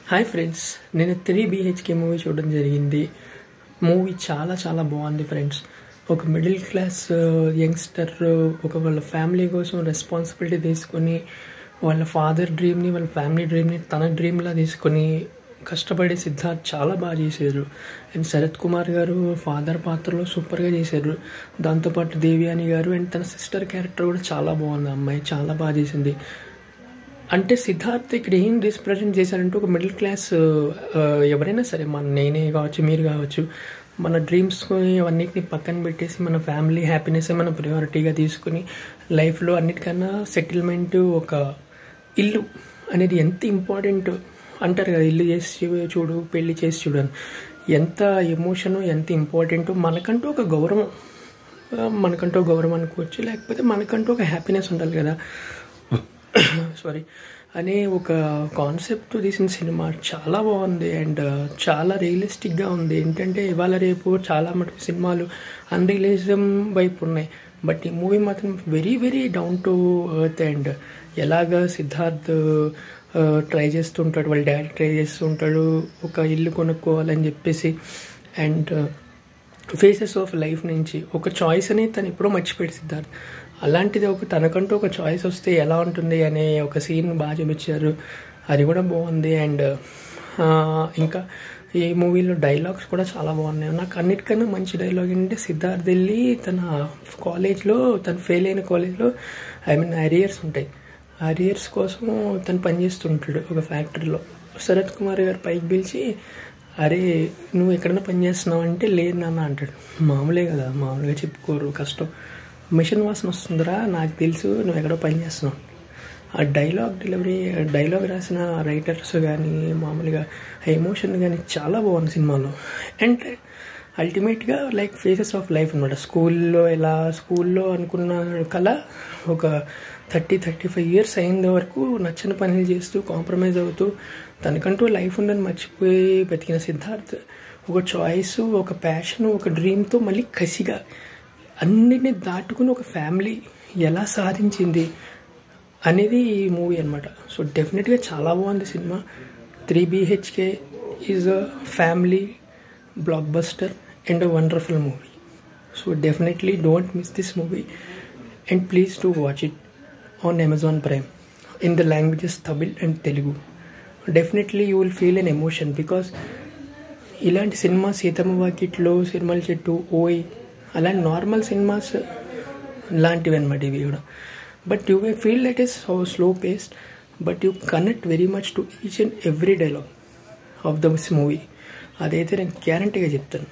Hi friends, నేను 3BHK movie చూడడం జరిగింది. మూవీ చాలా చాలా బాగుంది ఫ్రెండ్స్. ఒక మిడిల్ క్లాస్ యంగ్స్టర్ వాళ్ళ ఫ్యామిలీ కోసం రెస్పాన్సిబిలిటీ తీసుకొని వాళ్ళ ఫాదర్ డ్రీమ్ని వాళ్ళ ఫ్యామిలీ డ్రీమ్ని తన డ్రీమ్లా తీసుకొని కష్టపడే సిద్ధార్థ్ చాలా బాగా చేశారు. అండ్ శరత్ కుమార్ గారు ఫాదర్ పాత్రలో సూపర్గా చేశారు. దాంతోపాటు దేవ్యాని గారు అండ్ తన సిస్టర్ క్యారెక్టర్ కూడా చాలా బాగుంది. అమ్మాయి చాలా బాగా చేసింది. అంటే సిద్ధార్థ్ ఇక్కడ ఏం రిప్రజెంట్ చేశారంటే ఒక మిడిల్ క్లాస్ ఎవరైనా సరే, నేనే కావచ్చు, మీరు కావచ్చు, మన డ్రీమ్స్ని అవన్నిటిని పక్కన పెట్టేసి మన ఫ్యామిలీ హ్యాపీనెస్ మన ప్రయారిటీగా తీసుకుని లైఫ్లో అన్నిటికన్నా సెటిల్మెంట్, ఒక ఇల్లు అనేది ఎంత ఇంపార్టెంట్ అంటారు కదా, ఇల్లు చేసి చూడు పెళ్లి చేసి చూడు అని. ఎంత ఎమోషను, ఎంత ఇంపార్టెంటో మనకంటూ ఒక గౌరవం, అనుకోవచ్చు, లేకపోతే మనకంటూ ఒక హ్యాపీనెస్ ఉండాలి కదా అనే ఒక కాన్సెప్ట్ తీసిన సినిమా చాలా బాగుంది. అండ్ చాలా రియలిస్టిక్గా ఉంది. ఏంటంటే ఇవాళ రేపు చాలా మటుకు సినిమాలు అన్రియలిజం వైపు ఉన్నాయి, బట్ ఈ మూవీ మాత్రం very very down to earth. And ఎలాగ సిద్ధార్థ్ ట్రై చేస్తుంటాడు, వాళ్ళ డాడీ ట్రై చేస్తుంటాడు ఒక ఇల్లు కొనుక్కోవాలని చెప్పేసి. అండ్ ఫేసెస్ ఆఫ్ లైఫ్ నుంచి ఒక చాయిస్ అనేది తను ఎప్పుడో మర్చిపోయాడు సిద్ధార్థ్. అలాంటిది తనకంటూ ఒక చాయిస్ వస్తే ఎలా ఉంటుంది అనే ఒక సీన్ బాగా చూపించారు. అది కూడా బాగుంది. అండ్ ఇంకా ఈ మూవీలో డైలాగ్స్ కూడా చాలా బాగున్నాయి. నాకు అన్నిటికన్నా మంచి డైలాగ్ ఏంటంటే, సిద్ధార్థ్ వెళ్ళి తన కాలేజ్లో, తను ఫెయిల్ అయిన కాలేజ్లో అరియర్స్ ఉంటాయి. అరియర్స్ కోసం తను పనిచేస్తుంటాడు ఒక ఫ్యాక్టరీలో. శరత్ కుమార్ గారు పైకి పిలిచి, అరే నువ్వు ఎక్కడైనా పని చేస్తున్నావు అంటే, లేదు నాన్న అంటాడు. మామూలే కదా, మామూలుగా చెప్పుకోరు, కష్టం. మిషన్ వాసన వస్తుందిరా, నాకు తెలుసు నువ్వు ఎక్కడో పని చేస్తున్నావు. ఆ డైలాగ్ రాసిన రైటర్స్ కానీ, మామూలుగా ఎమోషన్ కానీ చాలా బాగుంది సినిమాలో. అండ్ అల్టిమేట్గా లైక్ ఫేసెస్ ఆఫ్ లైఫ్ అనమాట. స్కూల్లో అనుకున్న కళ ఒక 30-35 ఇయర్స్ అయిన వరకు నచ్చని పనులు చేస్తూ, కాంప్రమైజ్ అవుతూ, తనకంటూ లైఫ్ ఉందని మర్చిపోయి బతికిన సిద్ధార్థ్ ఒక చాయిస్, ఒక ప్యాషన్, ఒక డ్రీమ్తో మళ్ళీ కసిగా అన్నిటిని దాటుకుని ఒక ఫ్యామిలీ ఎలా సాధించింది అనేది ఈ మూవీ అనమాట. సో డెఫినెట్గా చాలా బాగుంది cinema. 3BHK is a family block buster and a wonderful movie. So definitely don't miss this movie and please to watch it on Amazon Prime in the languages Tamil and Telugu. Definitely you will feel an emotion because ఇలాంటి cinema Seethamma వాకిట్లో, సిరిమల్ల చెట్టు, ఓయ్ అలాంటి normal cinemas లాంటివి అనమాట ఇవి కూడా. But you may feel that is slow paced, but you connect very much to each and every dialogue of the movie. అదైతే నేను గ్యారంటీగా చెప్తాను.